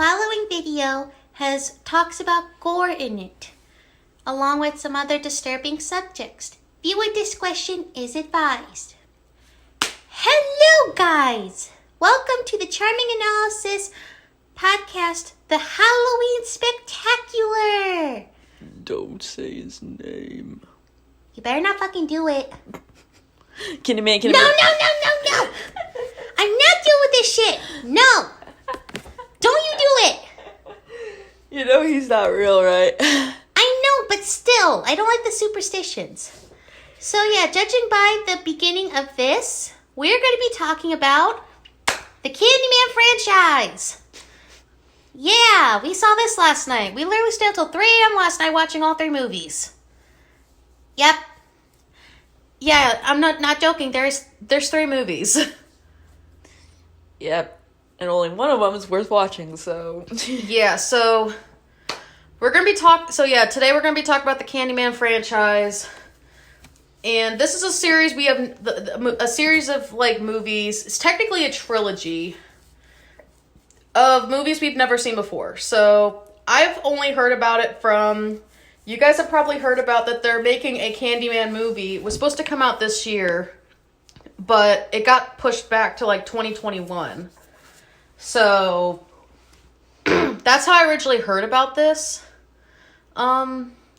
following video talks about gore in it, along with some other disturbing subjects. Viewer discretion is advised. Hello, guys! Welcome to the CharmingAnalysis podcast, the Halloween Spectacular! Don't say his name. You better not fucking do it. Candyman. No! I'm not dealing with this shit! No! Don't you do it! You know he's not real, right? I know, but still, I don't like the superstitions. So yeah, judging by the beginning of this, we're going to be talking about the Candyman franchise. Yeah, we saw this last night. We literally stayed until 3 a.m. last night watching all 3 movies. Yep. Yeah, I'm not joking. There's 3 movies. Yep. And only one of them is worth watching, so... Yeah, so... We're going to be today we're going to be talking about the Candyman franchise. And this is a series, we have a series of, movies. It's technically a trilogy of movies we've never seen before. So, I've only heard about it from... You guys have probably heard about that they're making a Candyman movie. It was supposed to come out this year, but it got pushed back to, 2021. So, that's how I originally heard about this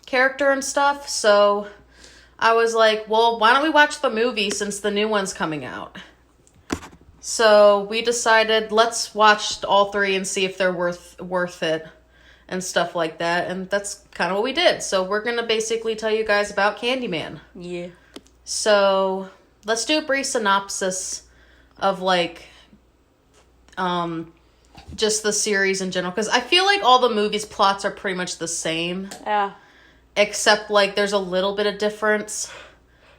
character and stuff. So, I was like, well, why don't we watch the movie since the new one's coming out? So, we decided, let's watch all 3 and see if they're worth it and stuff like that. And that's kind of what we did. So, we're going to basically tell you guys about Candyman. Yeah. So, let's do a brief synopsis of, just the series in general, because I feel like all the movies' plots are pretty much the same. Yeah. Except, there's a little bit of difference.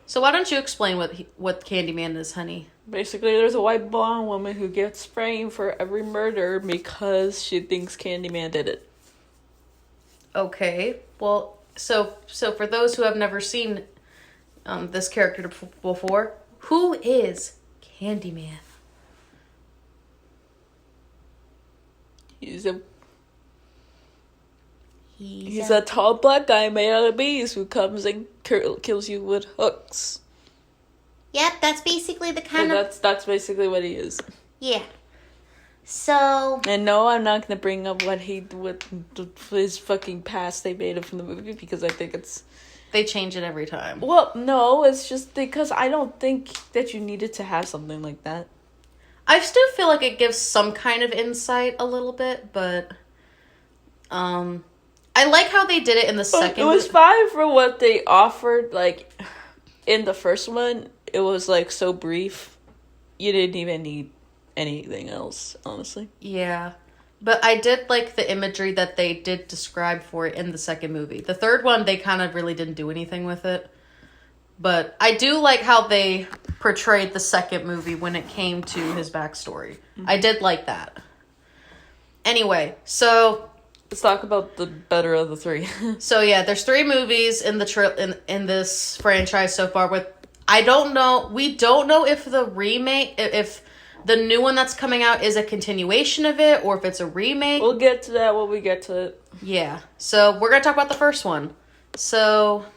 So why don't you explain what Candyman is, honey? Basically, there's a white blonde woman who gets framed for every murder because she thinks Candyman did it. Okay. Well, so for those who have never seen this character before, who is Candyman? He's a tall black guy made out of bees who comes and kills you with hooks. Yep, that's basically the kind of... That's basically what he is. Yeah. So... And no, I'm not going to bring up what his fucking past they made up from the movie because I think it's... They change it every time. Well, no, it's just because I don't think that you needed to have something like that. I still feel like it gives some kind of insight a little bit, but I like how they did it in the second. It was fine for what they offered. In the first one, it was so brief. You didn't even need anything else, honestly. Yeah, but I did like the imagery that they did describe for it in the second movie. The third one, they kind of really didn't do anything with it. But I do like how they portrayed the second movie when it came to his backstory. Mm-hmm. I did like that. Anyway, so... Let's talk about the better of the 3. So yeah, there's 3 movies in the in this franchise so far. We don't know if the remake... If the new one that's coming out is a continuation of it, or if it's a remake. We'll get to that when we get to it. Yeah. So we're going to talk about the first one. So...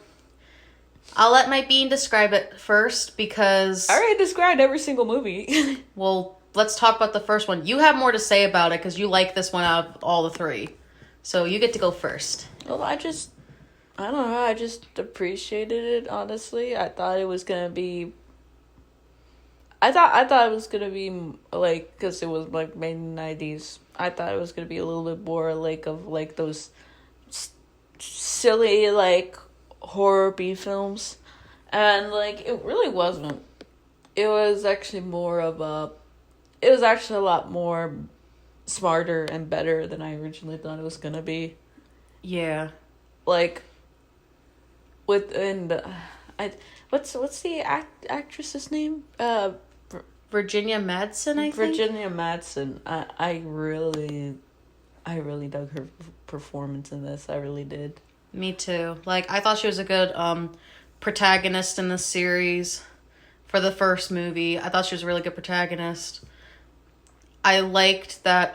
I'll let my bean describe it first because... I already described every single movie. Well, let's talk about the first one. You have more to say about it because you like this one out of all the 3. So you get to go first. Well, I don't know. I just appreciated it, honestly. I thought it was going to be... I thought it was going to be, because it was, made in the 90s. I thought it was going to be a little bit more, of those silly, horror B films, and it really wasn't. It was actually it was actually a lot more smarter and better than I originally thought it was gonna be. Yeah, what's the actress's name? Virginia Madsen, I think. Virginia Madsen. I really dug her performance in this. I really did. Me too. I thought she was a good protagonist in this series for the first movie. I thought she was a really good protagonist. I liked that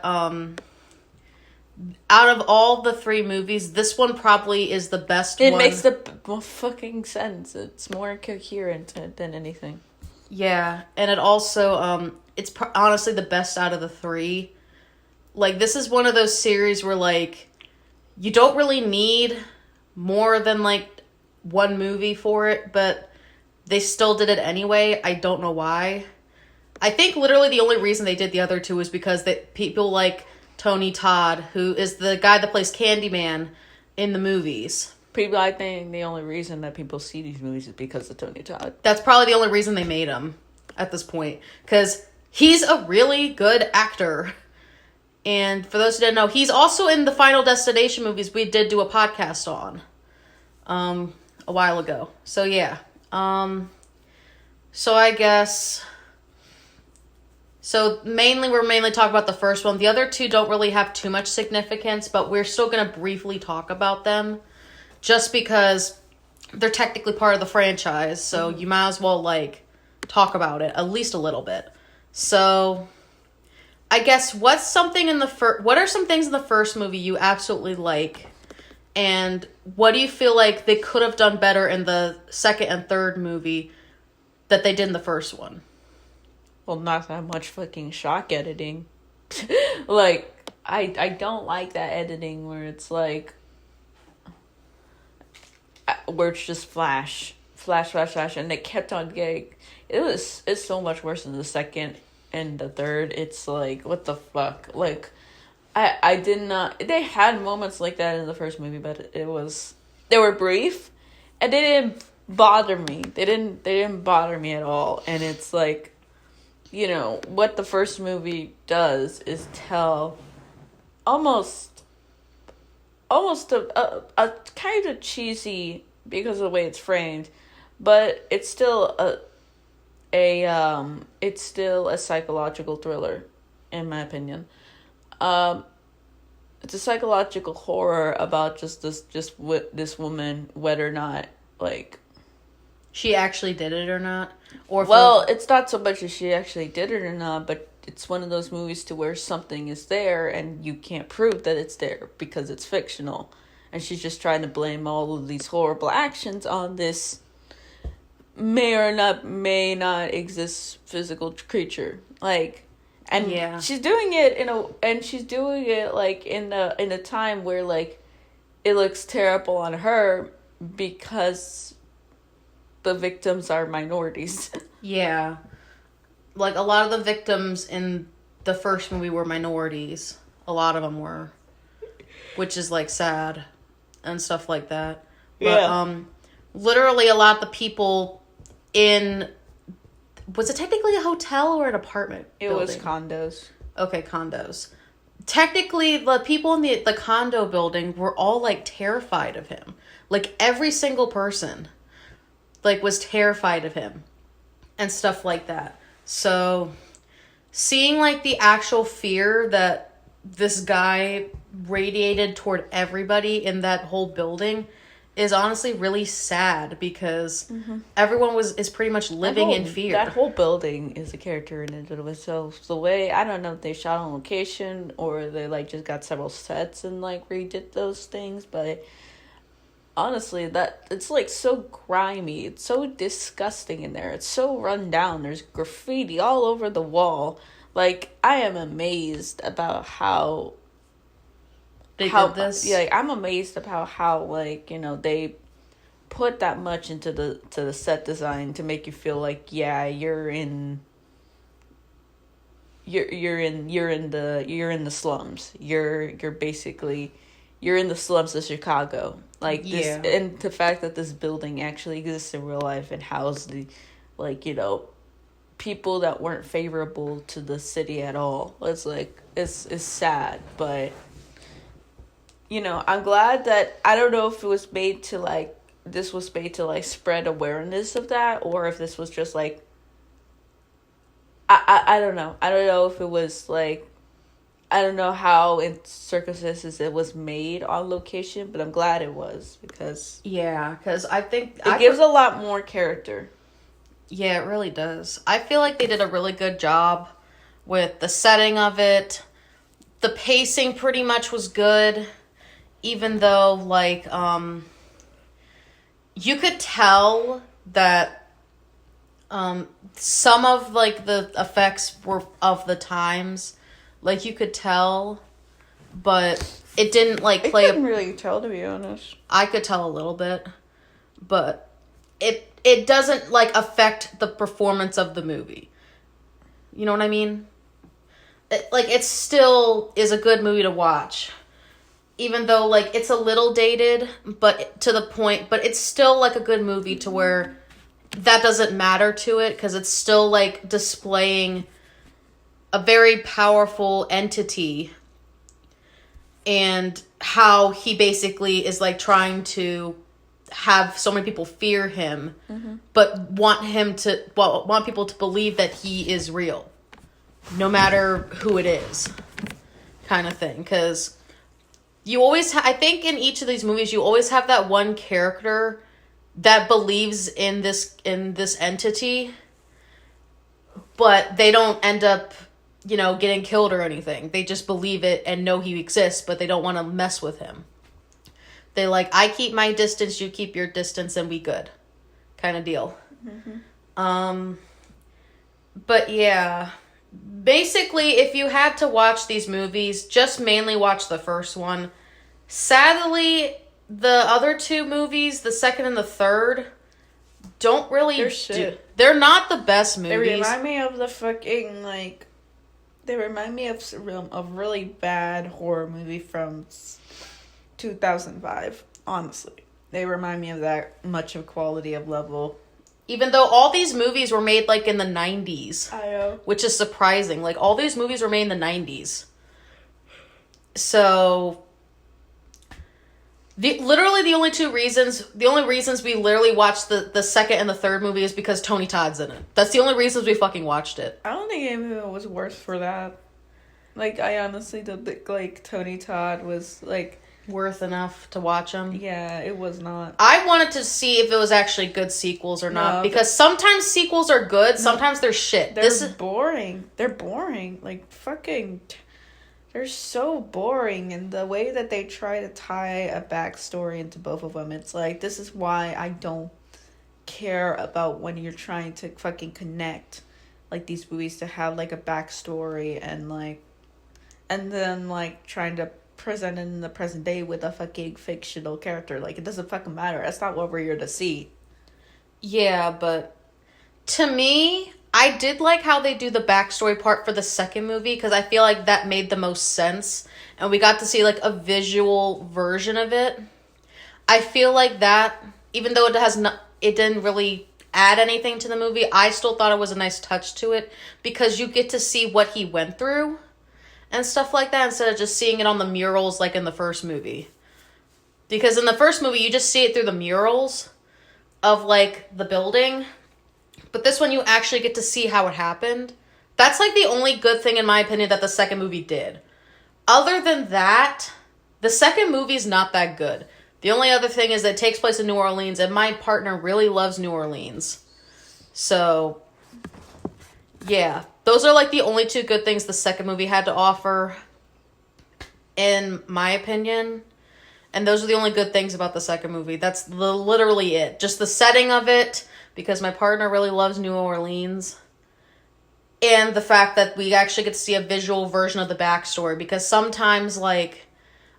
out of all the 3 movies, this one probably is the best one. It makes the most fucking sense. It's more coherent than anything. Yeah, and it also, it's honestly the best out of the 3. Like, this is one of those series where, like, you don't really need more than, like, 1 movie for it, but they still did it anyway. I don't know why. I think literally the only reason they did the other 2 was because people like Tony Todd, who is the guy that plays Candyman in the movies. I think the only reason that people see these movies is because of Tony Todd. That's probably the only reason they made him at this point. Because he's a really good actor. And for those who didn't know, he's also in the Final Destination movies we did do a podcast on a while ago. So yeah. So I guess... So we're mainly talking about the first one. The other 2 don't really have too much significance, but we're still going to briefly talk about them. Just because they're technically part of the franchise. So you might as well, like, talk about it at least a little bit. So... I guess what are some things in the first movie you absolutely like, and what do you feel like they could have done better in the second and third movie that they did in the first one? Well, not that much fucking shock editing. Like, I don't like that editing where it's like, where it's just flash, and they kept on getting, it's so much worse in the second and the third. It's like, what the fuck? Like, I did not... They had moments like that in the first movie, but they were brief, and they didn't bother me. They didn't bother me at all. And it's like, you know, what the first movie does is tell almost a kind of cheesy, because of the way it's framed, but it's still it's still a psychological thriller, in my opinion. It's a psychological horror about this woman, whether or not, like, she actually did it or not. It's not so much as she actually did it or not, but it's one of those movies to where something is there and you can't prove that it's there because it's fictional, and she's just trying to blame all of these horrible actions on this may not exist physical creature, like, and yeah. she's doing it like in a time where, like, it looks terrible on her because the victims are minorities. Yeah, like, a lot of the victims in the first movie were minorities. A lot of them were, which is, like, sad and stuff like that. But literally a lot of the people was it technically a hotel or an apartment building? It was condos. Okay, condos. Technically, the people in the condo building were all, like, terrified of him. Like, every single person, like, was terrified of him and stuff like that. So, seeing, like, the actual fear that this guy radiated toward everybody in that whole building is honestly really sad, because everyone is pretty much living in fear. That whole building is a character in and of itself. The way, I don't know if they shot on location or they, like, just got several sets and, like, redid those things, but honestly, that it's, like, so grimy. It's so disgusting in there. It's so run down. There's graffiti all over the wall. Like, I am amazed about how they did this. Yeah, like, I'm amazed about how, like, you know, they put that much into the set design to make you feel like, yeah, you're in the slums. You're basically in the slums of Chicago. Like, this, yeah. And the fact that this building actually exists in real life and housed the, like, you know, people that weren't favorable to the city at all. It's like, it's sad, but, you know, I'm glad that, I don't know if it was made to, like, this was made to, like, spread awareness of that, or if this was just, like, I don't know. I don't know if it was, like, I don't know how in circumstances it was made on location, but I'm glad it was, because... Yeah, because I think... It gives a lot more character. Yeah, it really does. I feel like they did a really good job with the setting of it, the pacing pretty much was good, even though, like, you could tell that some of, like, the effects were of the times. Like, you could tell, but it didn't, like, play... I couldn't really tell, to be honest. I could tell a little bit, but it doesn't, like, affect the performance of the movie. You know what I mean? It still is a good movie to watch. Even though, like, it's a little dated, but to the point, but it's still, like, a good movie to where that doesn't matter to it, because it's still, like, displaying a very powerful entity and how he basically is, like, trying to have so many people fear him, but want people to believe that he is real, no matter who it is, kind of thing. Because you always, I think in each of these movies, you always have that one character that believes in this entity, but they don't end up, you know, getting killed or anything. They just believe it and know he exists, but they don't want to mess with him. They like, I keep my distance, you keep your distance, and we good, kind of deal. But yeah, basically, if you had to watch these movies, just mainly watch the first one. Sadly, the other two movies, the second and the third, don't really... They're shit. They're not the best movies. They remind me of the fucking, like... They remind me of a really bad horror movie from 2005, honestly. They remind me of that much of quality of level. Even though all these movies were made, like, in the 90s. I know. Which is surprising. Like, all these movies were made in the 90s. So... The only reasons we literally watched the second and the third movie is because Tony Todd's in it. That's the only reasons we fucking watched it. I don't think it was worth for that. Like, I honestly don't think, like, Tony Todd was, like... worth enough to watch them. Yeah, it was not. I wanted to see if it was actually good sequels or not. Because sometimes sequels are good, sometimes they're shit. They're boring. They're boring. Like, fucking... They're so boring, and the way that they try to tie a backstory into both of them, it's like, this is why I don't care about when you're trying to fucking connect, like, these movies to have, like, a backstory and, like, and then, like, trying to present it in the present day with a fucking fictional character. Like, it doesn't fucking matter. That's not what we're here to see. Yeah, but to me... I did like how they do the backstory part for the second movie, because I feel like that made the most sense. And we got to see, like, a visual version of it. I feel like that, even though it didn't really add anything to the movie, I still thought it was a nice touch to it, because you get to see what he went through and stuff like that, instead of just seeing it on the murals like in the first movie. Because in the first movie, you just see it through the murals of, like, the building. But this one, you actually get to see how it happened. That's, like, the only good thing, in my opinion, that the second movie did. Other than that, the second movie's not that good. The only other thing is that it takes place in New Orleans, and my partner really loves New Orleans. So, yeah. Those are, like, the only two good things the second movie had to offer, in my opinion. And those are the only good things about the second movie. That's literally it. Just the setting of it... because my partner really loves New Orleans, and the fact that we actually get to see a visual version of the backstory, because sometimes, like,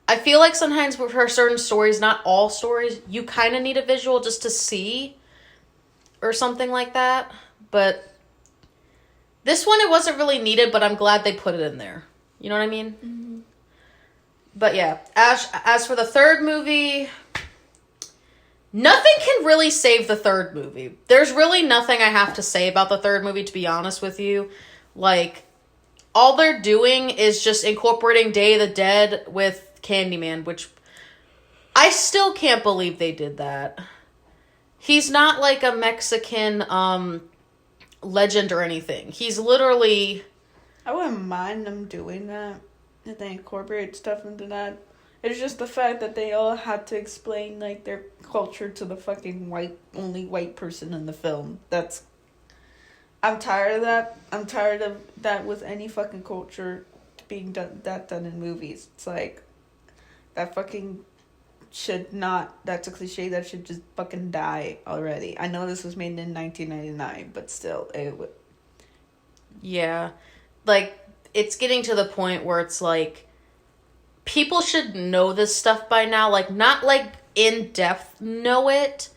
I feel like sometimes for certain stories, not all stories, you kind of need a visual just to see, or something like that, but this one, it wasn't really needed, but I'm glad they put it in there. You know what I mean? Mm-hmm. But yeah, as for the third movie... nothing can really save the third movie. There's really nothing I have to say about the third movie, to be honest with you. Like, all they're doing is just incorporating Day of the Dead with Candyman, which I still can't believe they did that. He's not like a Mexican legend or anything. He's literally... I wouldn't mind them doing that, if they incorporate stuff into that. It's just the fact that they all had to explain, like, their culture to the fucking only white person in the film. I'm tired of that. I'm tired of that with any fucking culture. being done in movies. It's like, that fucking should not, that's a cliche that should just fucking die already. I know this was made in 1999, but still, it would. Yeah. Like, it's getting to the point where it's like, people should know this stuff by now. Like, not like in depth know it,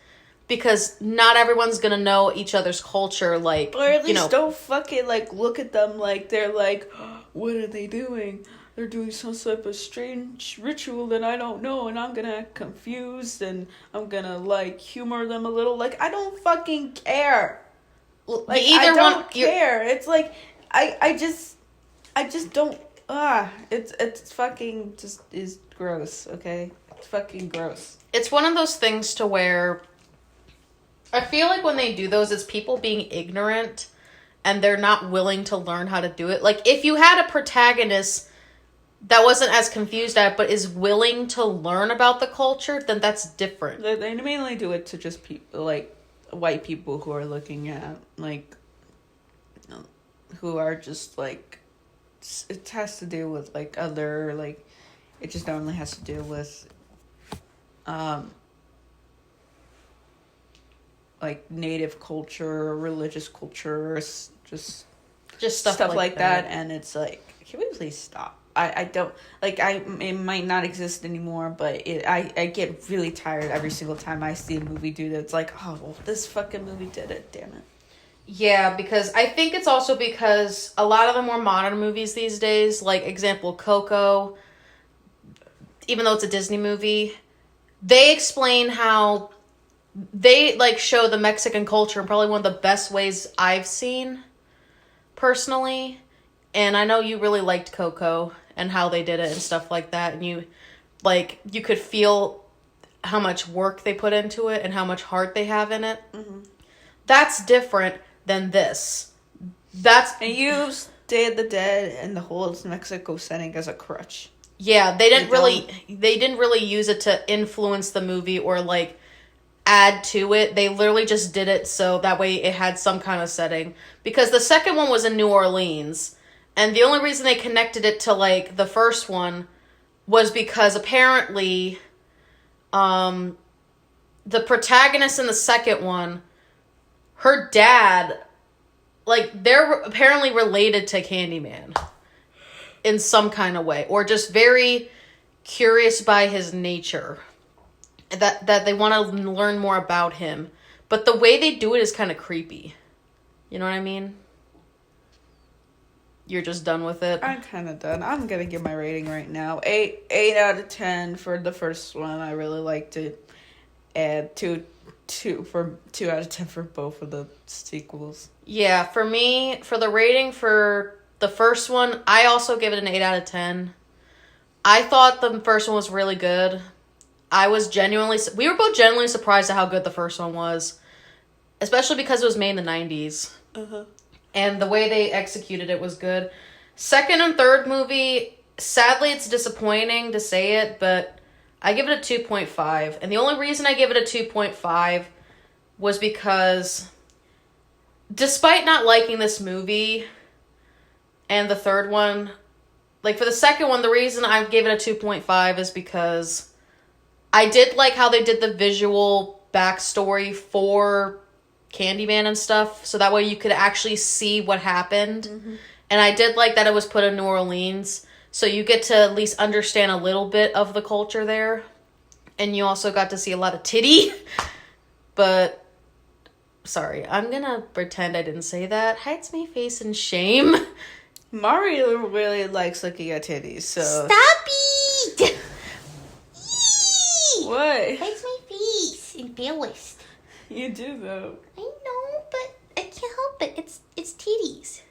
because not everyone's gonna know each other's culture. Like, or at least don't fucking like look at them like they're like, what are they doing? They're doing some type of strange ritual that I don't know, and I'm gonna act confused, and I'm gonna like humor them a little. Like, I don't fucking care. Like, I don't care. It's like I just don't. It's fucking just is gross. Okay, it's fucking gross. It's one of those things to where I feel like when they do those, it's people being ignorant and they're not willing to learn how to do it. Like, if you had a protagonist that wasn't as confused at it, but is willing to learn about the culture, then that's different. They mainly do it to just people, like, white people who are looking at, like, who are just, like, it has to do with, like, other, like, it just normally has to do with, like, native culture, religious culture, just stuff like that. And it's like, can we please stop? I don't, like, it might not exist anymore, but I get really tired every single time I see a movie do that. It's like, oh, well, this fucking movie did it, damn it. Yeah, because I think it's also because a lot of the more modern movies these days, like, example, Coco, even though it's a Disney movie, they explain how they, like, show the Mexican culture in probably one of the best ways I've seen, personally. And I know you really liked Coco and how they did it and stuff like that. And you could feel how much work they put into it and how much heart they have in it. Mm-hmm. That's different than this. And you Day of the Dead and the whole Mexico setting as a crutch. Yeah, they didn't really use it to influence the movie or, like, add to it. They literally just did it so that way it had some kind of setting. Because the second one was in New Orleans. And the only reason they connected it to, like, the first one was because apparently the protagonist in the second one, her dad, like, they're apparently related to Candyman in some kind of way. Or just very curious by his nature. That they want to learn more about him. But the way they do it is kind of creepy. You know what I mean? You're just done with it? I'm kind of done. I'm going to give my rating right now. 8 out of 10 for the first one. I really liked it. And 2 out of 10 for both of the sequels. Yeah, for me, for the rating for the first one, I also give it an 8 out of 10. I thought the first one was really good. We were both genuinely surprised at how good the first one was. Especially because it was made in the 90s. Uh-huh. And the way they executed it was good. Second and third movie, sadly it's disappointing to say it, but I give it a 2.5. And the only reason I give it a 2.5 was because despite not liking this movie and the third one, like for the second one, the reason I gave it a 2.5 is because I did like how they did the visual backstory for Candyman and stuff, so that way you could actually see what happened. Mm-hmm. And I did like that it was put in New Orleans, so you get to at least understand a little bit of the culture there. And you also got to see a lot of titty. But, sorry, I'm gonna pretend I didn't say that. Hides my face in shame. Mario really likes looking at titties, so... Stop it! What? Hides my face. Embarrassed. You do, though. I know, but I can't help it. It's titties.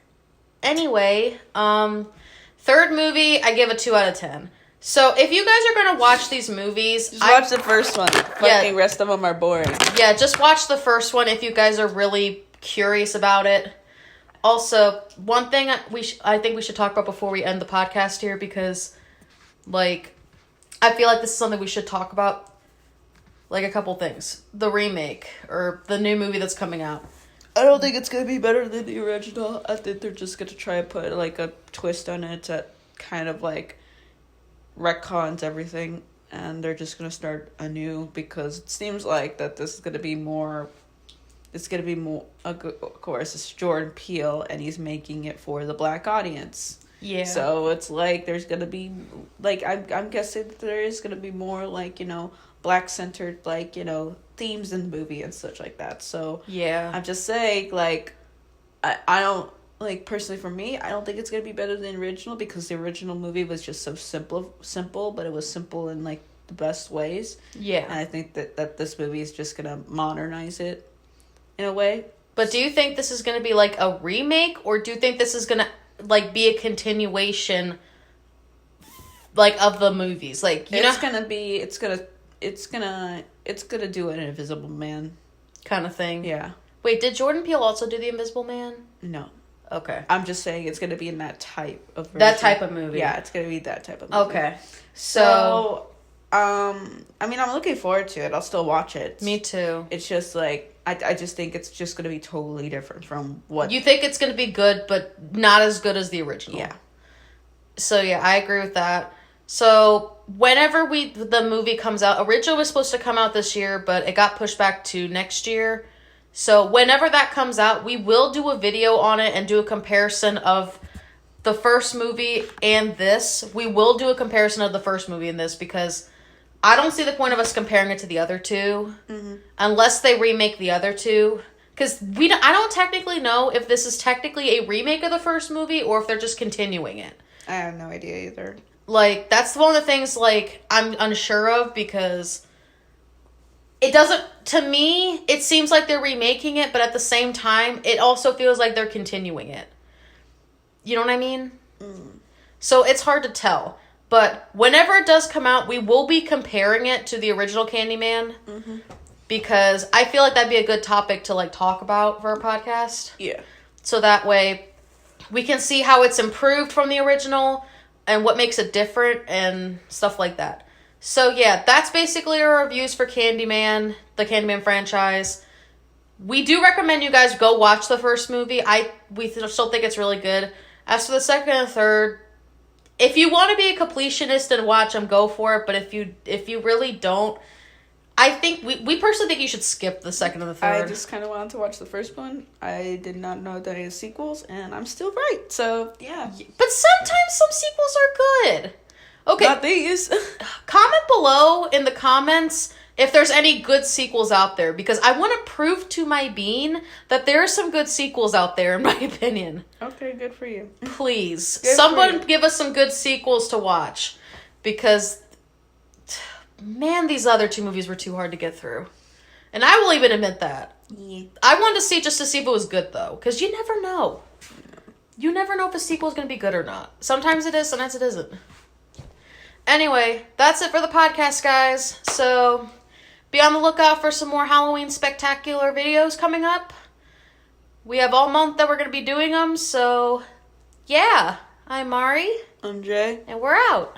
Anyway, third movie, I give a 2 out of 10. So, if you guys are gonna watch these movies... Just watch the first one. Fucking rest of them are boring. Yeah, just watch the first one if you guys are really curious about it. Also, one thing I think we should talk about before we end the podcast here, because, like, I feel like this is something we should talk about. Like, a couple things. The remake, or the new movie that's coming out. I don't think it's going to be better than the original. I think they're just going to try and put, like, a twist on it that kind of like retcons everything, and they're just gonna start anew because it seems like that this is gonna be more. It's gonna be more. Of course, it's Jordan Peele, and he's making it for the Black audience. Yeah. So it's like there's gonna be like I'm guessing that there is gonna be more like Black centered like themes in the movie and such like that. So yeah, I'm just saying like I don't like personally for me I don't think it's gonna be better than the original because the original movie was just so simple, but it was simple in like the best ways. Yeah. And I think that this movie is just gonna modernize it in a way. But do you think this is gonna be like a remake, or do you think this is gonna like be a continuation like of the movies? Like it's gonna do an Invisible Man kind of thing. Yeah. Wait, did Jordan Peele also do the Invisible Man? No. Okay. I'm just saying it's gonna be in that type of version. That type of movie. Yeah, it's gonna be that type of movie. Okay. So I mean, I'm looking forward to it. I'll still watch it. Me too. It's just like I just think it's just gonna be totally different from what you think. It's gonna be good, but not as good as the original. Yeah. So yeah, I agree with that. So whenever the movie comes out, originally was supposed to come out this year, but it got pushed back to next year. So whenever that comes out, we will do a video on it and do a comparison of the first movie and this. We will do a comparison of the first movie and this because I don't see the point of us comparing it to the other two unless they remake the other two. Because I don't technically know if this is technically a remake of the first movie or if they're just continuing it. I have no idea either. Like, that's one of the things, like, I'm unsure of because it doesn't, to me, it seems like they're remaking it, but at the same time, it also feels like they're continuing it. You know what I mean? So it's hard to tell. But whenever it does come out, we will be comparing it to the original Candyman. Because I feel like that'd be a good topic to, like, talk about for our podcast. Yeah. So that way, we can see how it's improved from the original and what makes it different and stuff like that. So yeah, that's basically our reviews for Candyman, the Candyman franchise. We do recommend you guys go watch the first movie. We still think it's really good. As for the second and third, if you want to be a completionist and watch them, go for it. But if you really don't, I think we personally think you should skip the second and the third. I just kind of wanted to watch the first one. I did not know that it had sequels, and I'm still right. So yeah. But sometimes some sequels are good. Okay. Not these. Comment below in the comments if there's any good sequels out there, because I want to prove to my bean that there are some good sequels out there, in my opinion. Okay, good for you. Please. Someone give us some good sequels to watch, because man, these other two movies were too hard to get through. And I will even admit that. Yeah. I wanted to see just to see if it was good, though, because you never know. You never know if a sequel is going to be good or not. Sometimes it is, sometimes it isn't. Anyway, that's it for the podcast, guys. So be on the lookout for some more Halloween Spectacular videos coming up. We have all month that we're going to be doing them, so yeah. I'm Mari. I'm Jay. And we're out.